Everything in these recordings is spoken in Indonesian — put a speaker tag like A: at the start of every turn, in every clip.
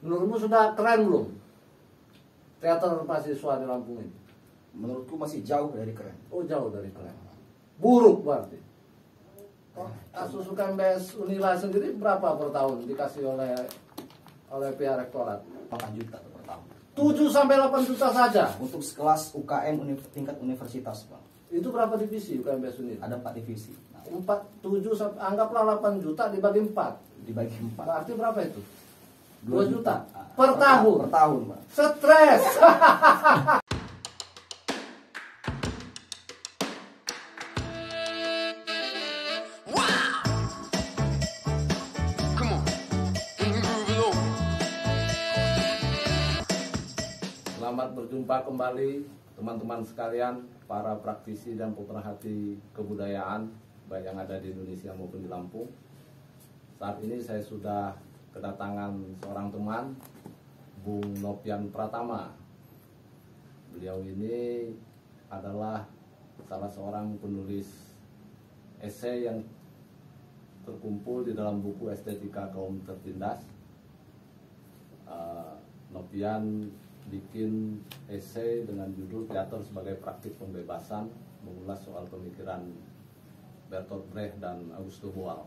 A: Menurutmu sudah keren belum teater mahasiswa di Lampung ini?
B: Menurutku masih jauh dari keren.
A: Oh, jauh dari keren. Buruk berarti. Kasus UKMBS Unila sendiri berapa per tahun dikasih oleh pihak rektorat?
B: 8 juta per tahun.
A: 7 sampai 8 juta saja.
B: Untuk sekelas UKM tingkat universitas, Bang.
A: Itu berapa divisi UKMBS Unila?
B: Ada 4 divisi. Nah,
A: 7 anggaplah 8 juta dibagi 4.
B: dibagi 4.
A: Berarti berapa itu? 2
B: 2
A: juta
B: juta.
A: per tahun.
B: Per tahun, Bang.
A: Stres. Selamat berjumpa kembali teman-teman sekalian, para praktisi dan pemerhati kebudayaan baik yang ada di Indonesia maupun di Lampung. Saat ini saya sudah kedatangan seorang teman, Bung Nopian Pratama. Beliau ini adalah salah seorang penulis esai yang terkumpul di dalam buku Estetika Kaum Tertindas. Nopian bikin esai dengan judul Teater sebagai Praktik Pembebasan, mengulas soal pemikiran Bertolt Brecht dan Augusto Boal.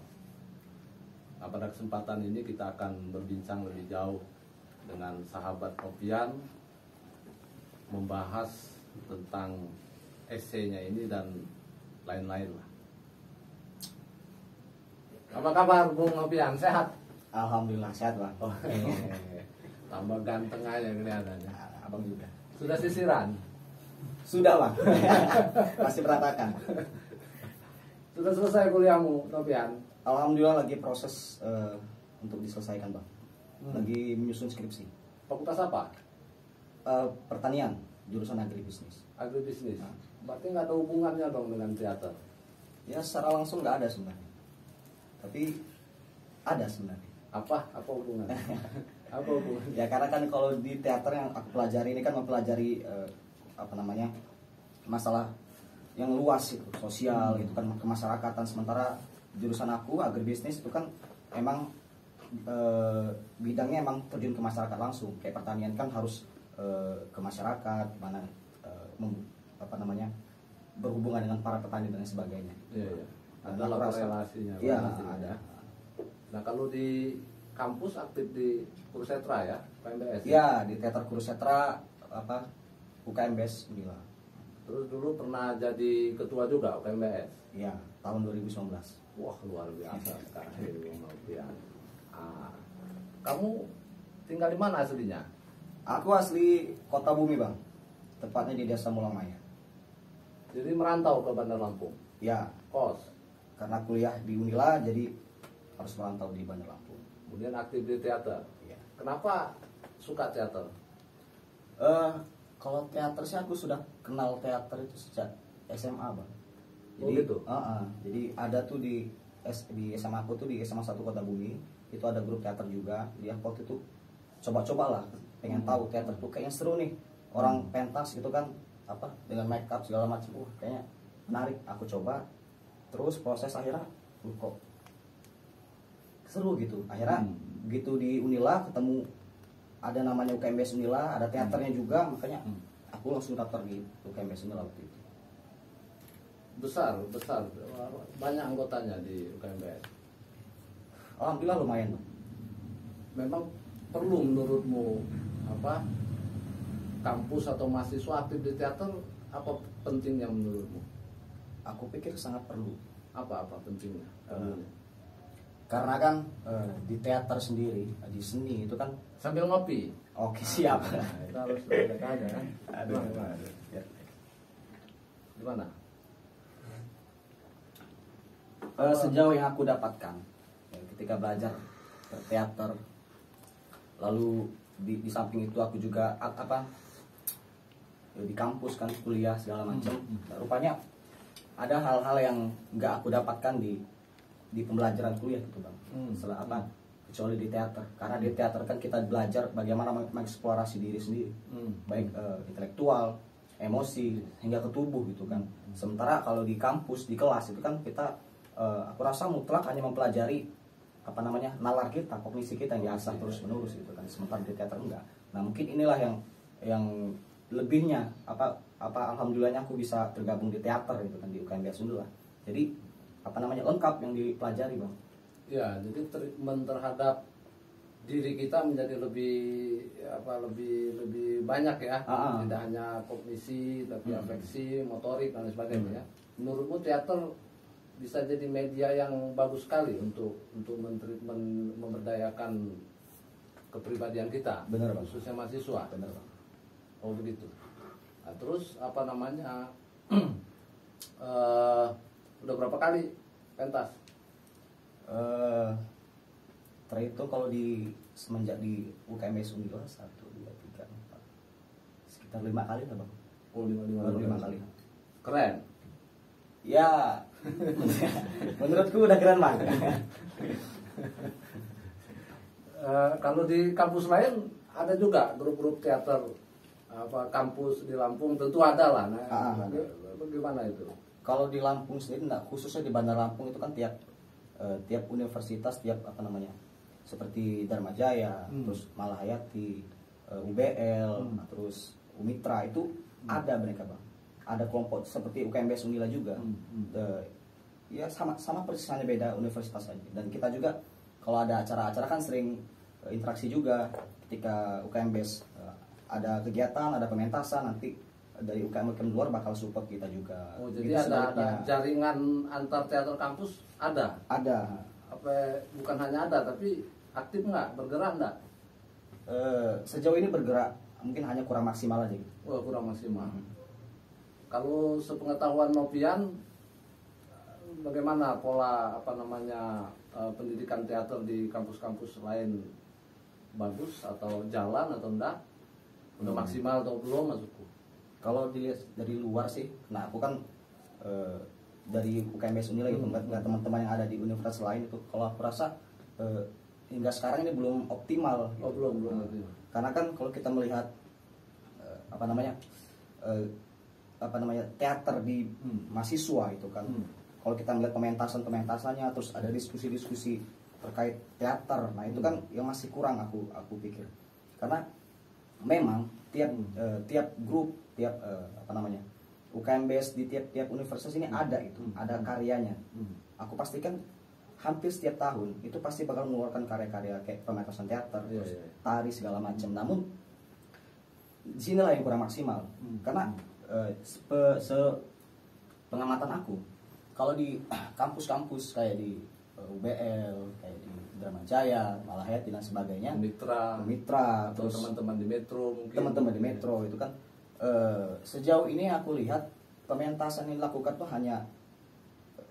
A: Nah, pada kesempatan ini kita akan berbincang lebih jauh dengan sahabat Nopian, membahas tentang esainya ini dan lain-lain lah. Apa kabar Bung Nopian? Sehat?
B: Alhamdulillah sehat, Bang.
A: Oh, tambah ganteng aja kelihatannya.
B: Abang juga.
A: Sudah sisiran?
B: Sudah, Bang. Masih berantakan.
A: Sudah selesai kuliahmu, Nopian?
B: Alhamdulillah lagi proses untuk diselesaikan, Bang. Lagi menyusun skripsi.
A: Fakultas apa?
B: Pertanian, jurusan agribisnis.
A: Agribisnis. Berarti nggak ada hubungannya dong dengan teater?
B: Ya secara langsung nggak ada sebenarnya. Tapi ada sebenarnya.
A: Apa hubungannya? Apa hubungannya?
B: Ya karena kan kalau di teater yang aku pelajari ini kan mempelajari masalah yang luas itu, sosial itu kan, kemasyarakatan. Sementara jurusan aku agribisnis itu kan emang bidangnya emang terjun ke masyarakat langsung. Kayak pertanian kan harus ke masyarakat, mana berhubungan dengan para petani dan sebagainya.
A: Iya.
B: Ada
A: relasinya.
B: Iya, ada.
A: Nah, kalau di kampus aktif di Kurusetra ya, UKMBS?
B: Iya, di Teater Kurusetra UKMBS Unila.
A: Terus dulu pernah jadi ketua juga UKMBS?
B: Iya, tahun 2019.
A: Wah, luar biasa sekali Bung Nopian. Kamu tinggal di mana aslinya?
B: Aku asli Kota Bumi, Bang. Tepatnya di Desa Mulamaya.
A: Jadi merantau ke Bandar Lampung?
B: Ya,
A: Kos?
B: karena kuliah di Unila jadi harus merantau di Bandar Lampung.
A: Kemudian aktif di teater?
B: Iya.
A: Kenapa suka teater?
B: Kalau teater sih aku sudah kenal teater itu sejak SMA, Bang.
A: Oh,
B: Jadi,
A: gitu?
B: Jadi ada tuh di SMA aku tuh, di SMA 1 Kota Bumi, itu ada grup teater juga. Dia waktu itu coba-coba lah, pengen tahu teater tuh kayaknya seru nih. Orang pentas gitu kan, dengan make up segala macam, kayaknya menarik. Aku coba, terus proses akhirnya kok seru gitu. Akhirnya begitu di Unila ketemu ada namanya UKMBS Unila, ada teaternya juga, makanya aku langsung daftar di UKMBS Unila waktu itu.
A: Besar, banyak anggotanya di UKMBS.
B: Alhamdulillah lumayan, Bang.
A: Memang perlu menurutmu kampus atau mahasiswa aktif di teater, apa pentingnya menurutmu?
B: Aku pikir sangat perlu.
A: Apa pentingnya?
B: Karena kan di teater sendiri, di seni itu kan.
A: Sambil ngopi.
B: Oke, siap.
A: Nah, itu harus ada kan?
B: Aduh.
A: Gimana?
B: Sejauh yang aku dapatkan ketika belajar teater, lalu di samping itu aku juga di kampus kan kuliah segala macam. Rupanya ada hal-hal yang nggak aku dapatkan di pembelajaran kuliah gitu, Bang. Setelah kecuali di teater, karena di teater kan kita belajar bagaimana mengeksplorasi diri sendiri, baik intelektual, emosi hingga ke tubuh gitu kan. Sementara kalau di kampus, di kelas itu kan kita aku rasa mutlak hanya mempelajari apa namanya, nalar kita, kognisi kita yang diasah terus menerus gitu kan, sementara di teater enggak. Nah mungkin inilah yang lebihnya apa alhamdulillahnya aku bisa tergabung di teater gitu kan, di UKM Sunda. Jadi apa namanya, lengkap yang dipelajari Bang.
A: Ya, jadi treatment terhadap diri kita menjadi lebih lebih banyak ya. Tidak hanya kognisi tapi afeksi, motorik dan sebagainya ya. Menurutmu teater bisa jadi media yang bagus sekali untuk memberdayakan kepribadian kita,
B: Benar, Bang.
A: khususnya mahasiswa.
B: Benar Bang.
A: Oh begitu. Nah, terus apa namanya? Udah berapa kali pentas?
B: Terhitung kalau semenjak di UKM Sunda 1, 2, 3, 4 sekitar 5 kali lah Bang.
A: Oh, 5
B: kali.
A: Keren.
B: Ya, menurutku udah keren Bang.
A: Kalau di kampus lain ada juga grup-grup teater kampus di Lampung tentu ada lah. Nah, bagaimana itu?
B: Kalau di Lampung sendiri, khususnya di Bandar Lampung itu kan tiap universitas, tiap apa namanya, seperti Dharma Jaya, terus Malahayati, UBL, terus Umitra itu ada mereka Bang. Ada kelompok seperti UKMBS Unila juga. Ya sama persis, hanya beda universitas aja. Dan kita juga kalau ada acara-acara kan sering interaksi juga. Ketika UKMBS ada kegiatan, ada pementasan, nanti dari UKM luar bakal support kita juga.
A: Oh, jadi ada jaringan antar teater kampus ada?
B: Ada.
A: Bukan hanya ada, tapi aktif nggak? Bergerak nggak?
B: Sejauh ini bergerak, mungkin hanya kurang maksimal aja gitu.
A: Oh, kurang maksimal. Kalau sepengetahuan Novian, bagaimana pola pendidikan teater di kampus-kampus lain? Bagus atau jalan atau enggak? Udah maksimal atau belum maksudku?
B: Kalau dilihat dari luar sih, nah aku kan dari UKMBS Unila gitu, nggak teman-teman yang ada di universitas lain itu, kalau aku rasa hingga sekarang ini belum optimal.
A: Oh,
B: gitu.
A: belum.
B: Karena kan kalau kita melihat teater di mahasiswa itu kan, kalau kita melihat pementasannya, terus ada diskusi-diskusi terkait teater, nah itu kan yang masih kurang aku pikir. Karena memang tiap grup, tiap UKMBS di tiap universitas ini ada karyanya. Aku pastikan hampir setiap tahun itu pasti bakal mengeluarkan karya-karya kayak pementasan teater, terus tari segala macam. Namun disinilah yang kurang maksimal. Karena pengamatan aku, kalau di kampus-kampus kayak di UBL, kayak di Dharma Jaya, Malahayati dan sebagainya, Mitra,
A: atau
B: terus
A: teman-teman di Metro mungkin.
B: Teman-teman di Metro itu kan sejauh ini aku lihat pementasan yang dilakukan tuh hanya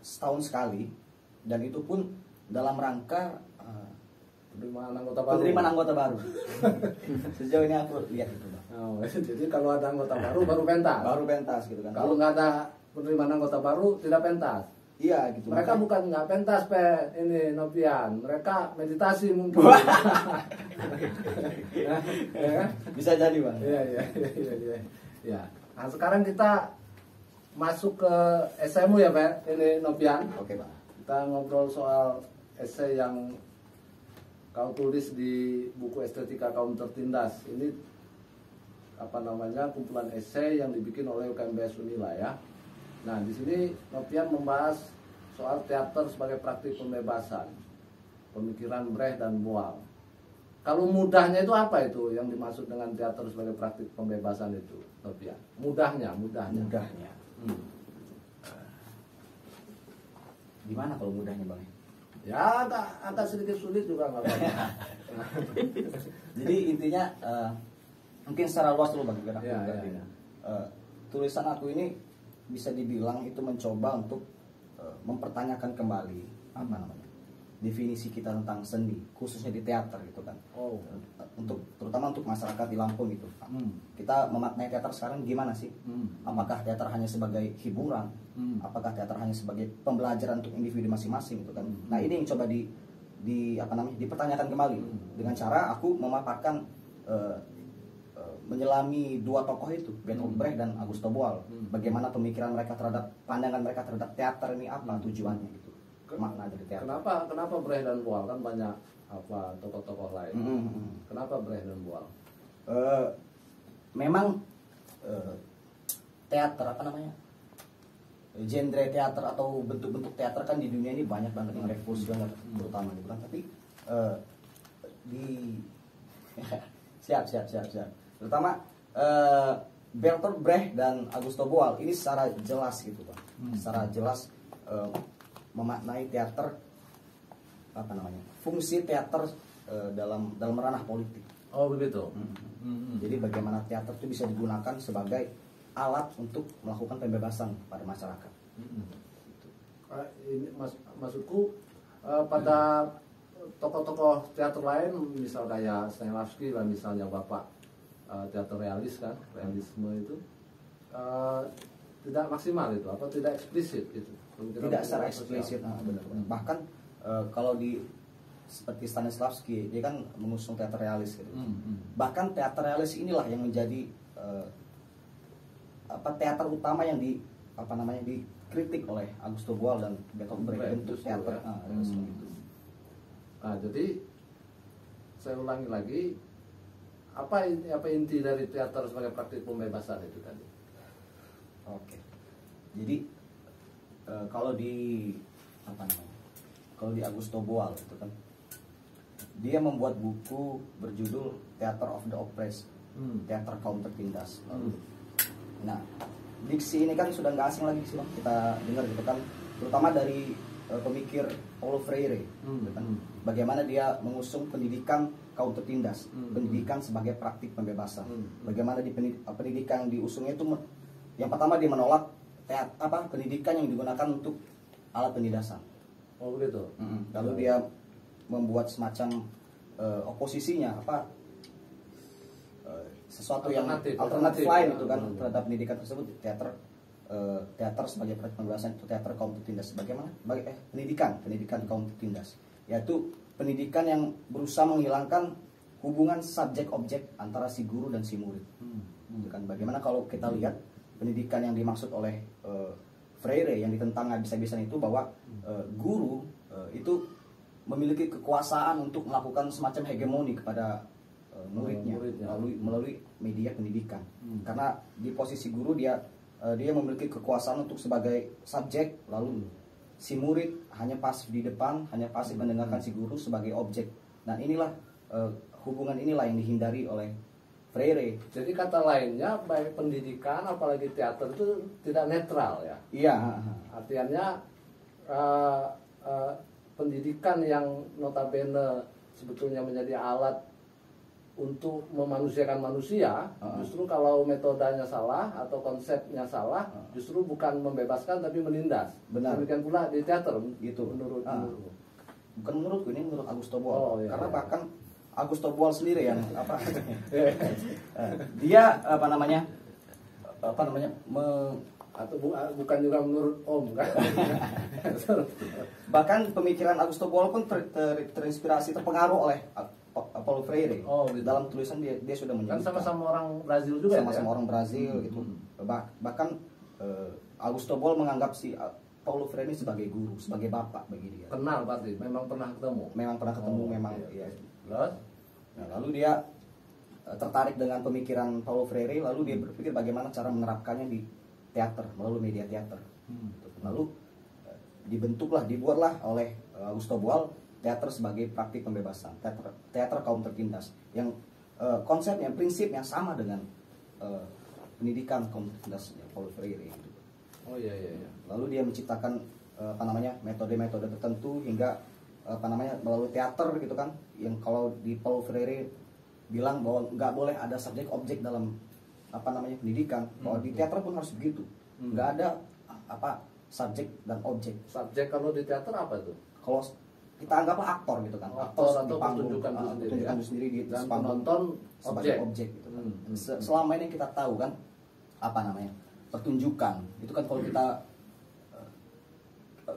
B: setahun sekali, dan itu pun dalam rangka penerimaan anggota baru. Sejauh ini aku lihat itu Bang.
A: Oh, jadi kalau ada anggota baru pentas.
B: Baru pentas gitu kan.
A: Kalau nggak ada penerimaan anggota baru tidak pentas.
B: Iya gitu.
A: Mereka bukan nggak pentas ini Novian, mereka meditasi mungkin. Ya,
B: bisa jadi Bang.
A: Iya. Ya. Nah, sekarang kita masuk ke esaimu ya Pak, ini Novian.
B: Oke Bang.
A: Kita ngobrol soal esai yang kau tulis di buku Estetika Kaum Tertindas. Ini kumpulan esai yang dibikin oleh UKMBS Unila ya. Nah, di sini Novian membahas soal teater sebagai praktik pembebasan, pemikiran Brecht dan Boal. Kalau mudahnya itu apa itu yang dimaksud dengan teater sebagai praktik pembebasan itu, Novian? Mudahnya.
B: Gimana kalau mudahnya Bang?
A: Ya agak sedikit sulit juga nggak apa-apa.
B: Jadi intinya mungkin secara luas dulu Bang.
A: Ya.
B: Tulisan aku ini bisa dibilang itu mencoba untuk mempertanyakan kembali definisi kita tentang seni, khususnya di teater gitu kan. Terutama untuk masyarakat di Lampung gitu. Kita memaknai teater sekarang gimana sih? Apakah teater hanya sebagai hiburan? Apakah teater hanya sebagai pembelajaran untuk individu masing-masing gitu kan? Nah, ini yang coba dipertanyakan kembali dengan cara aku memaparkan menyelami dua tokoh itu, Bertolt Brecht dan Augusto Boal. Bagaimana pemikiran mereka pandangan mereka terhadap teater ini, apa tujuannya gitu. makna dari teater.
A: Kenapa Brecht dan Boal, kan banyak apa tokoh-tokoh lain. Kenapa Brecht dan Boal?
B: Memang teater apa namanya, genre teater atau bentuk-bentuk teater kan di dunia ini banyak banget yang revolusioner terutama gitu kan. Tapi di siap terutama Bertolt Brecht dan Augusto Boal ini secara jelas gitu Pak, secara jelas memaknai teater apa namanya, fungsi teater dalam ranah politik.
A: Oh begitu.
B: Jadi bagaimana teater itu bisa digunakan sebagai alat untuk melakukan pembebasan pada masyarakat.
A: Ini maksudku pada tokoh-tokoh teater lain, misal kayak Stanislavski lah misalnya Bapak, teater realis kan, realisme itu tidak maksimal itu, apa tidak eksplisit itu?
B: Tidak secara eksplisit, benar. Bahkan kalau di seperti Stanislavski, dia kan mengusung teater realis gitu. Bahkan teater realis inilah yang menjadi teater utama yang dikritik oleh Augusto Boal dan Bertolt Brecht bentuk teater realisme itu.
A: Nah, jadi saya ulangi lagi, apa inti dari teater sebagai praktik pembebasan itu tadi?
B: Oke. Jadi kalau di Augusto Boal itu kan dia membuat buku berjudul Theater of the Oppressed, teater kaum tertindas. Nah, diksi ini kan sudah nggak asing lagi sih Bang, kita dengar gitu kan, terutama dari pemikir Paulo Freire, gitu kan. Bagaimana dia mengusung pendidikan kaum tertindas, pendidikan sebagai praktik pembebasan. Bagaimana di pendidikan yang diusungnya itu, yang pertama dia menolak pendidikan yang digunakan untuk alat penindasan.
A: Oh begitu.
B: Lalu dia membuat semacam oposisinya sesuatu yang alternatif lain itu kan terhadap pendidikan tersebut. Teater sebagai praktik pembebasan itu teater kaum tertindas. Bagaimana? Pendidikan kaum tertindas, yaitu pendidikan yang berusaha menghilangkan hubungan subjek objek antara si guru dan si murid. Kan bagaimana kalau kita lihat pendidikan yang dimaksud oleh Freire yang ditentang habis-habisan itu, bahwa guru itu memiliki kekuasaan untuk melakukan semacam hegemoni kepada muridnya melalui media pendidikan. Karena di posisi guru dia memiliki kekuasaan untuk sebagai subjek, lalu si murid hanya pasif di depan, hanya pasif mendengarkan si guru sebagai objek. Dan inilah hubungan inilah yang dihindari oleh Freire.
A: Jadi kata lainnya, baik pendidikan apalagi teater itu tidak netral ya?
B: Iya.
A: Artinya pendidikan yang notabene sebetulnya menjadi alat untuk memanusiakan manusia, justru kalau metodenya salah atau konsepnya salah, justru bukan membebaskan tapi menindas.
B: Benar.
A: Demikian pula di teater gitu.
B: Bukan menurutku, ini menurut Augusto Boal.
A: Iya,
B: karena
A: iya.
B: bahkan Augusto Boal sendiri yang dia
A: atau bukan juga menurut Om kan?
B: bahkan pemikiran Augusto Boal pun terinspirasi, terpengaruh oleh Paulo Freire.
A: Gitu.
B: Dalam tulisan dia sudah menyebutkan.
A: Kan sama-sama orang Brazil juga,
B: sama-sama orang Brazil gitu. Bahkan Augusto Boal menganggap si Paulo Freire sebagai guru, sebagai bapak bagi dia.
A: Kenal pasti, memang pernah ketemu.
B: Iya.
A: Terus?
B: Nah, lalu dia tertarik dengan pemikiran Paulo Freire, lalu dia berpikir bagaimana cara menerapkannya di teater melalui media teater. Lalu dibuatlah oleh Augusto Boal teater sebagai praktik pembebasan, teater kaum tertindas, yang konsepnya, prinsipnya sama dengan pendidikan kaum tertindas Paulo Freire. Gitu.
A: Oh iya.
B: Lalu dia menciptakan metode-metode tertentu hingga melalui teater gitu kan, yang kalau di Paulo Freire bilang bahwa nggak boleh ada subjek objek dalam pendidikan, bahwa di teater pun harus begitu, nggak ada subjek dan objek.
A: Subjek kalau di teater apa tuh?
B: Kalau kita anggaplah aktor gitu kan,
A: aktor
B: di panggung, pertunjukan itu sendiri di
A: dan
B: panggung
A: penonton
B: sebagai objek gitu kan. Selama ini kita tahu kan pertunjukan itu kan, kalau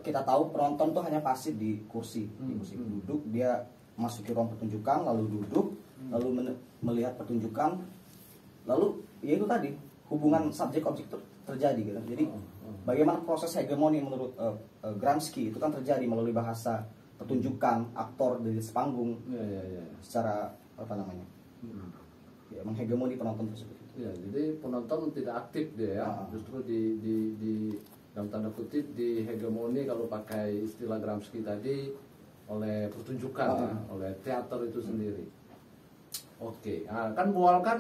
B: kita tahu penonton tuh hanya pasif di kursi duduk, dia masuki ruang pertunjukan lalu duduk, lalu melihat pertunjukan, lalu ya itu tadi hubungan subjek objek itu terjadi gitu. Jadi bagaimana proses hegemoni menurut Gramsci itu kan terjadi melalui bahasa pertunjukan aktor di panggung secara apa namanya ya, menghegemoni penonton tersebut.
A: Ya, jadi penonton tidak aktif dia ya, justru di dalam tanda kutip dihegemoni kalau pakai istilah Gramsci tadi oleh pertunjukan ya, oleh teater itu sendiri. Oke, nah, kan Boal kan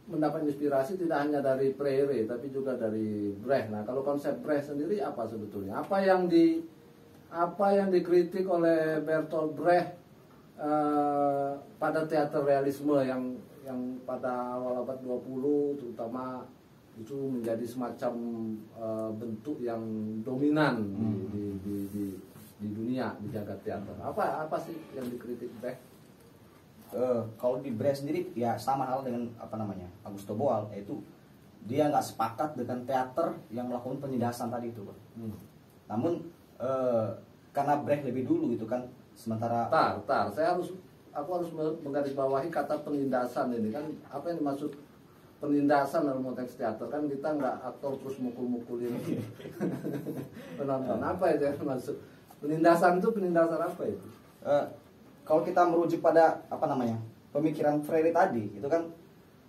A: mendapat inspirasi tidak hanya dari Freire tapi juga dari Brecht. Nah, kalau konsep Brecht sendiri apa sebetulnya? Apa yang dikritik oleh Bertolt Brecht pada teater realisme yang pada awal abad 20 terutama itu menjadi semacam bentuk yang dominan di dunia, di jagat teater. Apa sih yang dikritik Brecht?
B: Kalau di Brecht sendiri ya sama hal dengan apa namanya Augusto Boal, yaitu dia nggak sepakat dengan teater yang melakukan penindasan tadi itu, Bang. Namun karena Brecht lebih dulu itu kan, sementara
A: aku harus menggarisbawahi kata penindasan ini kan, apa yang dimaksud penindasan dalam konteks teater? Kan kita nggak aktor terus mukul-mukulin penonton. Apa itu yang maksud penindasan itu? Penindasan apa itu?
B: Kalau kita merujuk pada apa namanya pemikiran Freire tadi itu kan,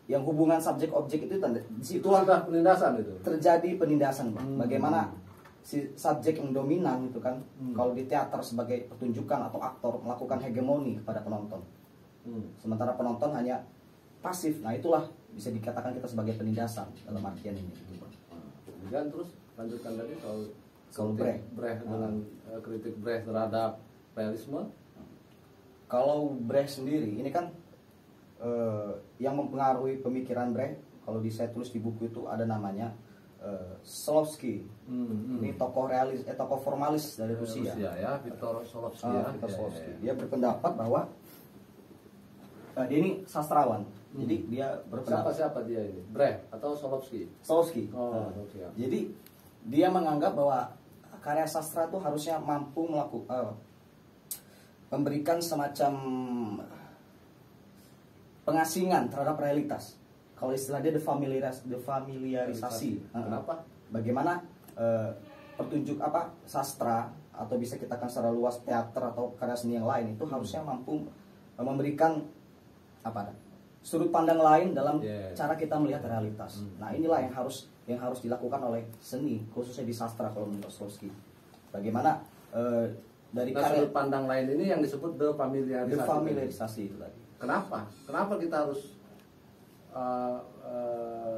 B: yang hubungan subjek objek itu disitulah
A: penindasan itu
B: terjadi penindasan, Bang. Bagaimana si subjek yang dominan itu kan, kalau di teater sebagai pertunjukan atau aktor melakukan hegemoni kepada penonton, sementara penonton hanya pasif. Nah, itulah bisa dikatakan kita sebagai penindasan dalam artian ini gitu, Bang.
A: Dan terus lanjutkan tadi soal
B: Brecht
A: dengan kritik Brecht terhadap realisme.
B: Kalau Brecht sendiri ini kan yang mempengaruhi pemikiran Brecht, kalau saya tulis di buku itu ada namanya Solovsky. Ini tokoh tokoh formalis dari Rusia
A: ya, Viktor Solovsky.
B: Viktor Solovsky. Dia berpendapat bahwa dia ini sastrawan. Jadi dia berpendapat
A: siapa dia ini? Brecht atau Solovsky?
B: Solovsky.
A: Okay.
B: Jadi dia menganggap bahwa karya sastra itu harusnya mampu memberikan semacam pengasingan terhadap realitas. Kalau istilah dia defamiliarisasi.
A: Kenapa?
B: Bagaimana pertunjuk sastra atau bisa kita katakan secara luas teater atau karya seni yang lain itu harusnya mampu memberikan sudut pandang lain dalam cara kita melihat realitas. Nah, inilah yang harus dilakukan oleh seni, khususnya di sastra kalau menurut Solovsky. Bagaimana dari
A: sudut pandang lain ini yang disebut
B: defamiliarisasi itu tadi.
A: Kenapa kita harus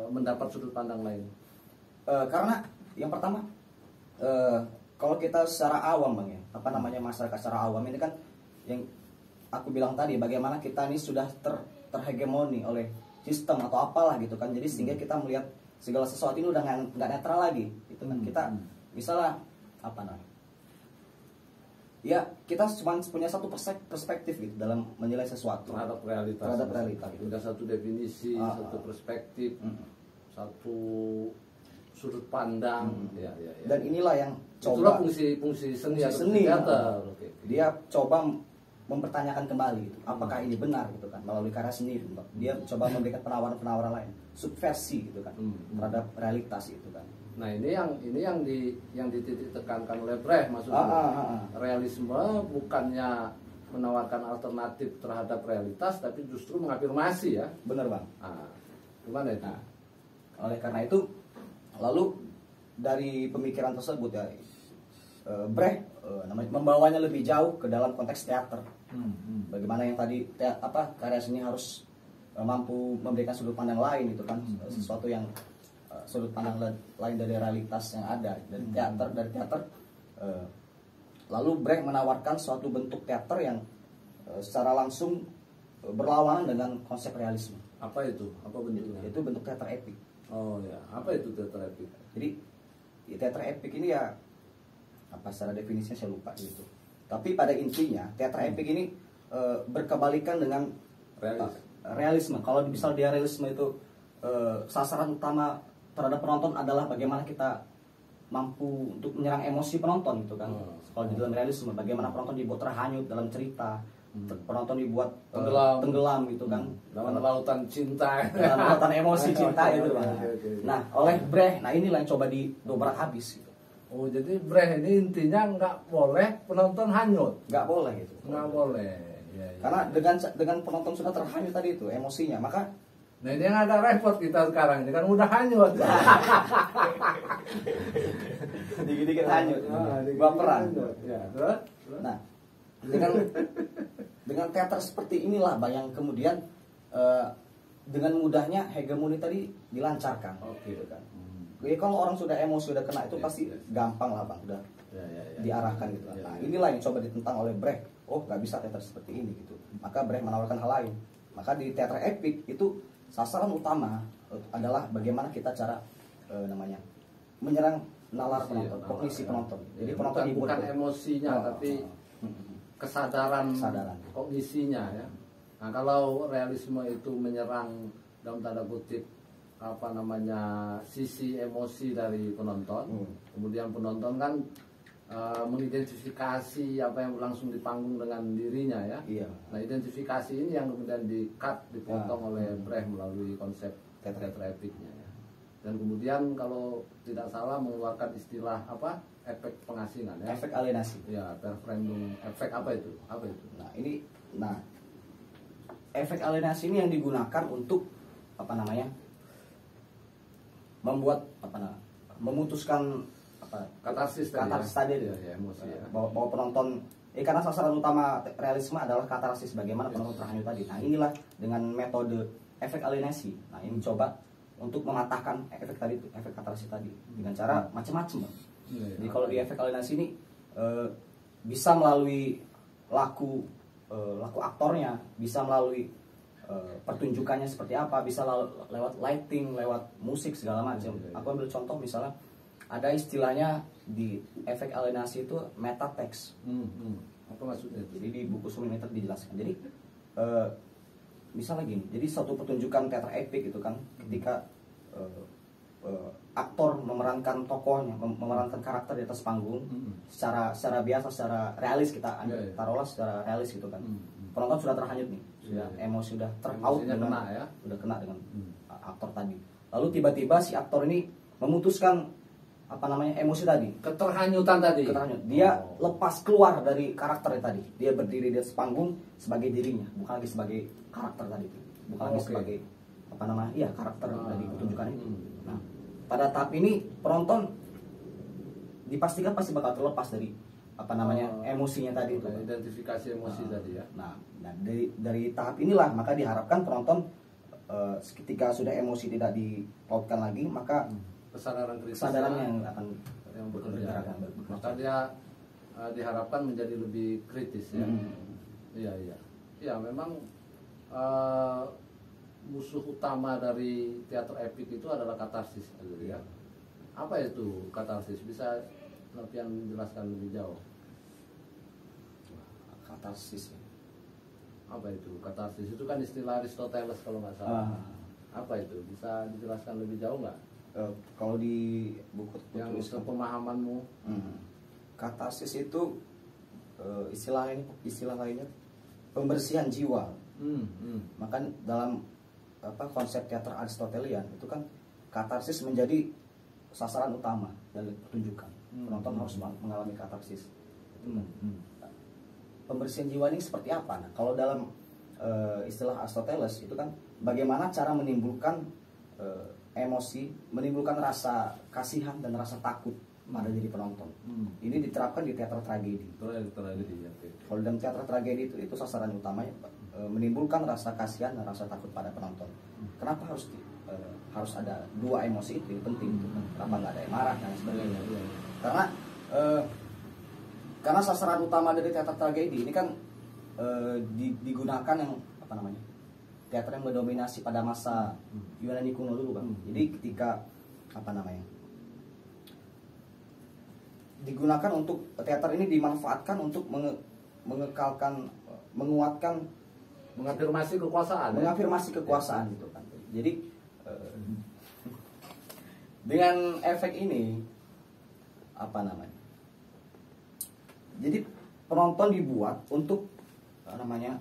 A: mendapat sudut pandang lain?
B: Karena yang pertama, kalau kita secara awam, Bang, ya, masyarakat secara awam ini kan yang aku bilang tadi, bagaimana kita ini sudah terhegemoni oleh sistem atau apalah gitu kan. Jadi sehingga kita melihat segala sesuatu ini udah nggak netral lagi gitu kan. Kita misalnya ya kita cuma punya satu perspektif gitu dalam menilai sesuatu
A: terhadap realitas
B: gitu.
A: Ada satu definisi, satu perspektif, satu sudut pandang. Ya.
B: Dan inilah yang
A: itulah fungsi seni teater.
B: Dia coba mempertanyakan kembali gitu, apakah ini benar gitu kan, melalui karya seni. Dia coba memberikan penawaran-penawaran lain, subversi gitu kan, terhadap realitas itu kan.
A: Nah, ini yang dititik tekankan oleh Brecht, maksudnya realisme bukannya menawarkan alternatif terhadap realitas, tapi justru mengafirmasi ya.
B: Benar, Bang.
A: Gimana itu?
B: Oleh karena itu, lalu dari pemikiran tersebut ya, Brecht membawanya lebih jauh ke dalam konteks teater. Bagaimana yang tadi karya seni harus mampu memberikan sudut pandang lain itu kan, sesuatu yang sudut pandang lain dari realitas yang ada dari teater. Lalu Brecht menawarkan suatu bentuk teater yang secara langsung berlawanan dengan konsep realisme.
A: Apa itu? Apa bentuknya?
B: Itu bentuk teater epik.
A: Oh ya, apa itu teater epik?
B: Jadi teater epik ini ya secara definisinya saya lupa gitu. Tapi pada intinya teater epik ini berkebalikan dengan realisme. Kalau misal dia realisme itu sasaran utama terhadap penonton adalah bagaimana kita mampu untuk menyerang emosi penonton gitu kan. Kalau di dalam realisme bagaimana penonton dibuat terhanyut dalam cerita, penonton dibuat
A: Tenggelam.
B: gitu kan,
A: Dalam lautan cinta.
B: dalam lautan emosi cinta gitu Bang.
A: Oke.
B: Nah oleh Brecht, nah inilah yang coba didobrak habis gitu.
A: Oh, jadi Brecht ini intinya nggak boleh penonton hanyut.
B: Nggak boleh gitu.
A: Nggak boleh. Ya, ya.
B: Karena dengan penonton sudah terhanyut tadi itu emosinya, maka
A: Nah, ini yang agak repot kita sekarang, ini kan udah hanyut.
B: dikit-dikit hanyut,
A: dikit-dikit
B: baperan.
A: hanyut. Ya, terus?
B: Nah, dengan teater seperti inilah yang kemudian dengan mudahnya hegemoni tadi dilancarkan.
A: Oke.
B: Gitu kan. Jadi kalau orang sudah emosi sudah kena itu
A: Yes,
B: pasti
A: yes.
B: gampang lah Bang, udah
A: Ya.
B: diarahkan gitu.
A: Ya,
B: Nah,
A: ya.
B: inilah yang coba ditentang oleh Brecht. Oh, nggak bisa teater seperti ini gitu. Maka Brecht menawarkan hal lain. Maka di teater epik itu sasaran utama adalah bagaimana kita cara menyerang nalar penonton, kognisi penonton. Jadi penonton
A: bukan emosinya, tapi kesadaran kognisinya ya. Nah, kalau realisme itu menyerang dalam tanda kutip sisi emosi dari penonton, kemudian penonton kan mengidentifikasi apa yang berlangsung di panggung dengan dirinya ya.
B: Iya.
A: Nah, identifikasi ini yang kemudian dipotong oleh Brecht melalui konsep teater epiknya ya. Dan kemudian kalau tidak salah mengeluarkan istilah efek pengasingan ya.
B: Efek alienasi.
A: Ya, referendum efek apa itu?
B: Nah, efek alienasi ini yang digunakan untuk membuat memutuskan
A: Katarsis
B: tadi
A: ya, emosi ya.
B: bahwa penonton karena sasaran utama realisme adalah katarsis, bagaimana penonton terhanyut tadi. Nah, inilah dengan metode efek alienasi. Nah, ini coba untuk mematahkan efek tadi, efek katarsis tadi dengan cara macam-macam. Jadi kalau di efek alienasi ini bisa melalui laku aktornya, bisa melalui pertunjukannya seperti apa, bisa lewat lighting, lewat musik segala macam. Aku ambil contoh misalnya ada istilahnya di efek alienasi itu metatext.
A: Apa maksudnya itu?
B: Jadi di buku Sulimeter dijelaskan. Jadi misalnya gini, jadi suatu pertunjukan teater epik itu kan ketika aktor memerankan tokohnya, memerankan karakter di atas panggung secara biasa, secara realis kita taruhlah secara realis gitu kan. Penonton sudah terhanyut nih, sudah emosi sudah terpaut dengan sudah kena dengan aktor tadi. Lalu tiba-tiba si aktor ini memutuskan emosi tadi,
A: keterhanyutan tadi.
B: Dia lepas keluar dari karakternya tadi. Dia berdiri di atas panggung sebagai dirinya, bukan lagi sebagai karakter tadi. Bukan lagi sebagai karakter dari pertunjukan itu. Nah, pada tahap ini penonton dipastikan pasti bakal terlepas dari emosinya tadi itu.
A: Identifikasi emosi tadi ya.
B: Nah, dari tahap inilah maka diharapkan penonton ketika sudah emosi tidak dipautkan lagi, maka kesadaran yang akan
A: bekerja. Maka dia diharapkan menjadi lebih kritis ya. Iya. Ya, memang musuh utama dari teater epik itu adalah katarsis gitu ya. Apa itu katarsis? Bisa Novian menjelaskan lebih jauh?
B: Katarsis.
A: Apa itu? Katarsis itu kan istilah Aristoteles kalau nggak salah. Apa itu? Bisa dijelaskan lebih jauh nggak?
B: Kalau di buku
A: yang pemahamanmu,
B: katarsis itu istilah lainnya pembersihan jiwa. Maka dalam konsep teater Aristotelian itu kan katarsis menjadi sasaran utama dari pertunjukan. Penonton harus mengalami katarsis. Pembersihan jiwa ini seperti apa? Nah, kalau dalam istilah Aristoteles itu kan bagaimana cara menimbulkan emosi, menimbulkan rasa kasihan dan rasa takut pada diri penonton. Ini diterapkan di teater tragedi. Kalau dalam teater tragedi itu sasaran utamanya menimbulkan rasa kasihan dan rasa takut pada penonton. Kenapa harus ada dua emosi itu penting? Kenapa nggak ada yang marah dan sebagainya? Karena sasaran utama dari teater tragedi ini kan digunakan yang teater yang mendominasi pada masa Yunani kuno dulu Bang. Jadi ketika digunakan untuk teater ini dimanfaatkan untuk menguatkan
A: mengafirmasi kekuasaan
B: gitu kan. Jadi dengan efek ini jadi penonton dibuat untuk namanya,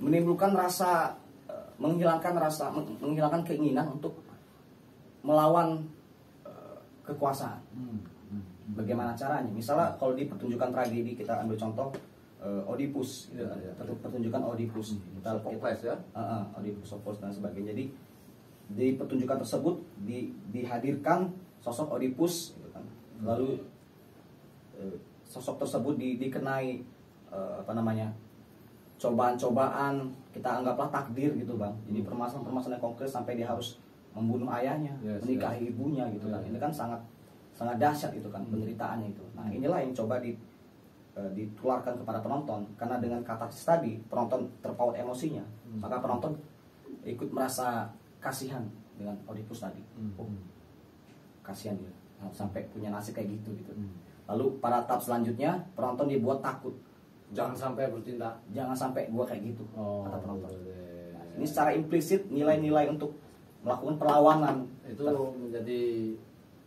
B: menimbulkan rasa menghilangkan keinginan untuk melawan kekuasaan. Bagaimana caranya? Misalnya kalau di pertunjukan tragedi kita ambil contoh Oedipus, gitu kan. Pertunjukan Oedipus,
A: Sophocles ya,
B: Oedipus, Sophocles dan sebagainya. Jadi di pertunjukan tersebut dihadirkan sosok Oedipus, gitu kan. Lalu sosok tersebut dikenai cobaan-cobaan, kita anggaplah takdir gitu bang. Jadi permasalahan-permasalahan yang konkret sampai dia harus membunuh ayahnya, menikahi ibunya gitu kan. Ini kan sangat dahsyat gitu kan penderitaannya itu. Nah inilah yang coba ditularkan kepada penonton, karena dengan katarsis tadi penonton terpaut emosinya, maka penonton ikut merasa kasihan dengan Oedipus tadi. Kasihan dia sampai punya nasib kayak gitu. Lalu pada tahap selanjutnya penonton dibuat takut.
A: Jangan sampai bertindak.
B: Jangan sampai gua kayak gitu, kata penonton.
A: Nah,
B: ini secara implisit nilai-nilai untuk melakukan perlawanan
A: itu menjadi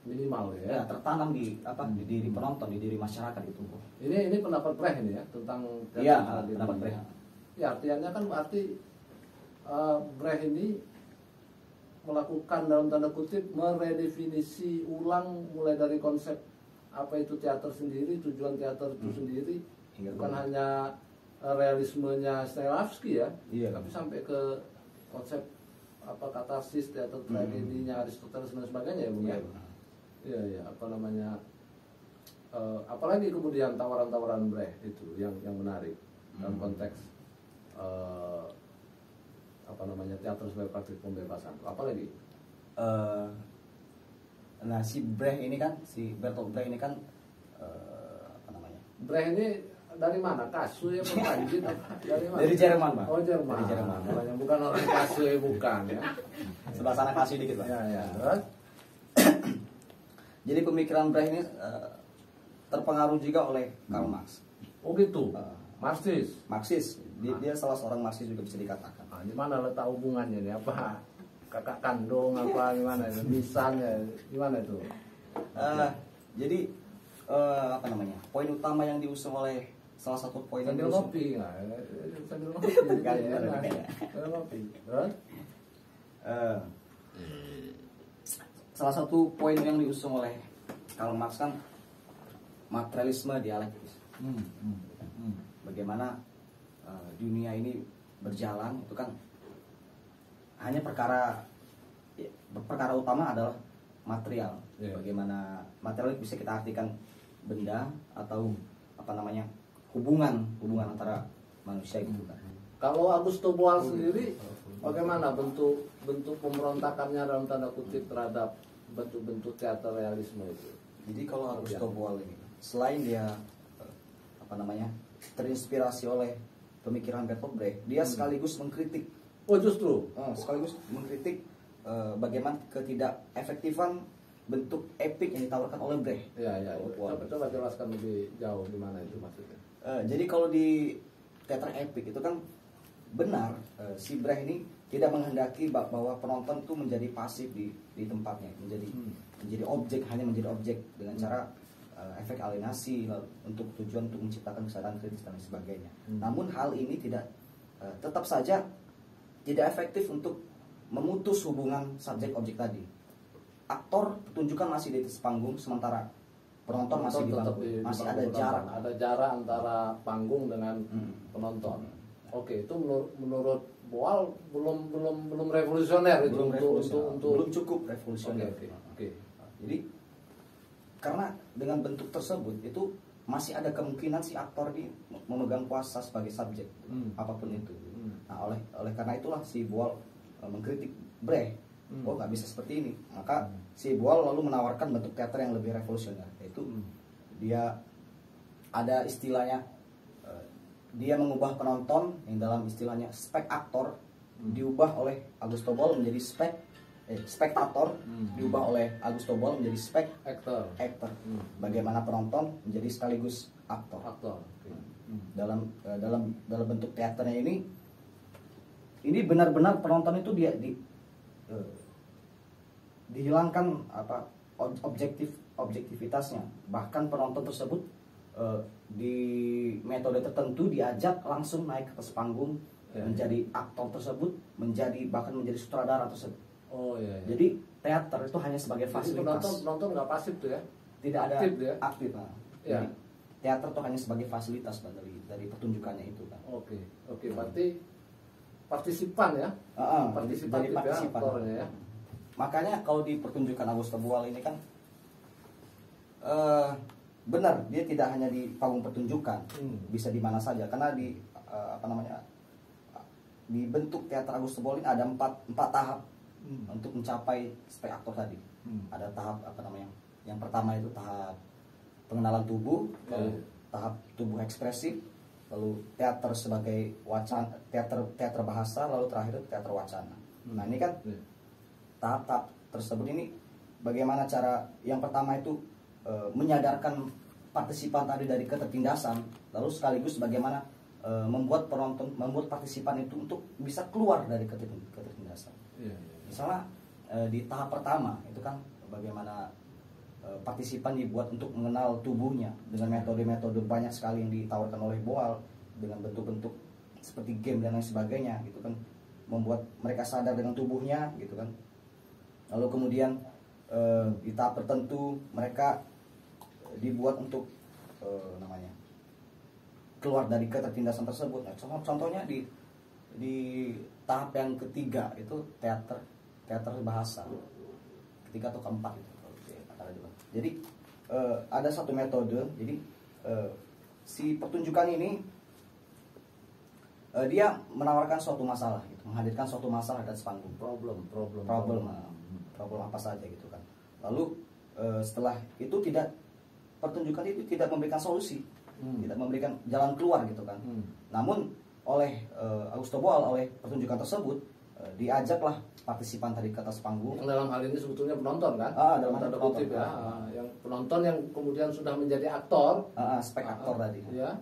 A: minimal ya.
B: Tertanam di diri penonton, di diri masyarakat itu.
A: Ini pendapat Brecht ini ya tentang
B: pendapat Brecht.
A: Ya artinya kan berarti Brecht ini melakukan dalam tanda kutip meredefinisi ulang mulai dari konsep apa itu teater sendiri, tujuan teater itu sendiri. Bukan hanya realismenya Stanislavski ya, tapi sampai ke konsep katarsis, teater tragedinya Aristoteles dan sebagainya ya, Bung ya. Iya, apalagi kemudian tawaran-tawaran Brecht itu yang menarik dalam konteks teater sebagai praktik pembebasan. Apalagi?
B: Nah si Brecht ini kan, si Bertolt Brecht ini kan
A: Brecht ini dari mana? Kasu ya, Prancis dari mana?
B: Dari Jerman, Pak.
A: Oh, Jerman.
B: Dari Jerman.
A: Bukan orang Kasu ya, bukan ya.
B: Sebelah sana Kasu dikit, Pak.
A: Ya.
B: Jadi pemikiran Brecht ini terpengaruh juga oleh Karl Marx.
A: Oh gitu. Marxis.
B: Dia salah seorang Marxis juga bisa dikatakan.
A: Di mana letak hubungannya nih? Apa kakak kandung apa gimana? Misalnya gimana itu?
B: Jadi poin utama yang diusung oleh salah satu poin yang
A: sambil ngopi nggak? Sambil ngopi.
B: Salah satu poin yang diusung oleh Karl Marx kan materialisme dialektis. Bagaimana dunia ini berjalan itu kan hanya perkara utama adalah material. Bagaimana material bisa kita artikan benda atau hubungan antara manusia gitu kan.
A: Kalau Augusto Boal sendiri bagaimana bentuk pemberontakannya dalam tanda kutip terhadap bentuk-bentuk teater realisme itu?
B: Jadi kalau Augusto Boal ini selain dia terinspirasi oleh pemikiran Bertolt Brecht, dia sekaligus mengkritik.
A: Oh justru
B: sekaligus mengkritik bagaimana ketidakefektifan bentuk epik yang ditawarkan oleh Brecht.
A: Ya. Coba jelaskan lebih jauh gimana itu maksudnya.
B: Jadi kalau di teater epik itu kan benar si Brecht ini tidak menghendaki bahwa penonton itu menjadi pasif di tempatnya, menjadi objek, hanya menjadi objek dengan cara efek alienasi untuk tujuan untuk menciptakan kesadaran kritis dan sebagainya. Namun hal ini tetap saja tidak efektif untuk memutus hubungan subjek objek tadi. Aktor pertunjukan masih di atas panggung, sementara penonton masih di bangku. Masih ada jarak.
A: Ada jarak antara panggung dengan penonton. Oke, itu menurut Boal belum revolusioner itu
B: belum cukup revolusioner.
A: Oke.
B: Jadi karena dengan bentuk tersebut itu masih ada kemungkinan si aktor ini memegang kuasa sebagai subjek apapun itu. Nah, oleh karena itulah si Boal mengkritik Brecht. Oh nggak bisa seperti ini. Maka si Boal lalu menawarkan bentuk teater yang lebih revolusioner, yaitu dia ada istilahnya, dia mengubah penonton yang dalam istilahnya spek aktor diubah oleh Augusto Boal menjadi spektator, diubah oleh Augusto Boal menjadi actor. Bagaimana penonton menjadi sekaligus aktor. Dalam bentuk teaternya ini benar-benar penonton itu dihilangkan objektivitasnya. Bahkan penonton tersebut di metode tertentu diajak langsung naik ke atas panggung, menjadi aktor tersebut, bahkan menjadi sutradara tersebut.
A: Oh iya.
B: Jadi teater itu hanya sebagai
A: Jadi
B: fasilitas.
A: penonton nggak pasif tuh ya?
B: Tidak ada
A: Aktif ya?
B: aktif. Nah.
A: Ya.
B: Jadi, teater itu hanya sebagai fasilitas Bang, dari pertunjukannya itu kan.
A: Oke, berarti partisipan ya? Partisipatif
B: Jadi partisipan.
A: ya, aktornya ya.
B: Makanya kalau di pertunjukan Agus Tebual ini kan benar, dia tidak hanya di panggung pertunjukan, bisa di mana saja, karena di di bentuk teater Agus Tebual ini ada empat tahap untuk mencapai sebagai aktor tadi. Ada tahap yang pertama itu tahap pengenalan tubuh, lalu tahap tubuh ekspresif, lalu teater sebagai wacana, teater bahasa, lalu terakhir itu teater wacana. Nah ini kan tahap-tahap tersebut ini bagaimana cara yang pertama itu menyadarkan partisipan tadi dari ketertindasan, lalu sekaligus bagaimana membuat partisipan itu untuk bisa keluar dari ketertindasan. Misalnya di tahap pertama itu kan bagaimana partisipan dibuat untuk mengenal tubuhnya dengan metode-metode banyak sekali yang ditawarkan oleh Boal, dengan bentuk-bentuk seperti game dan lain sebagainya gitu kan, membuat mereka sadar dengan tubuhnya gitu kan. Lalu kemudian di tahap tertentu mereka dibuat untuk keluar dari ketertindasan tersebut. Nah, contohnya di tahap yang ketiga itu teater bahasa, ketiga atau keempat itu. Jadi ada satu metode. Jadi si pertunjukan ini dia menawarkan suatu masalah, gitu, menghadirkan suatu masalah di atas panggung. Problem apa saja gitu kan. Lalu setelah itu pertunjukan itu tidak memberikan solusi, tidak memberikan jalan keluar gitu kan. Namun oleh Agus Tebual, oleh pertunjukan tersebut diajaklah partisipan tadi ke atas panggung.
A: Yang dalam hal ini sebetulnya penonton kan?
B: Dalam
A: tanda kutip ya. Yang penonton yang kemudian sudah menjadi aktor.
B: Aspek aktor tadi.
A: Ya.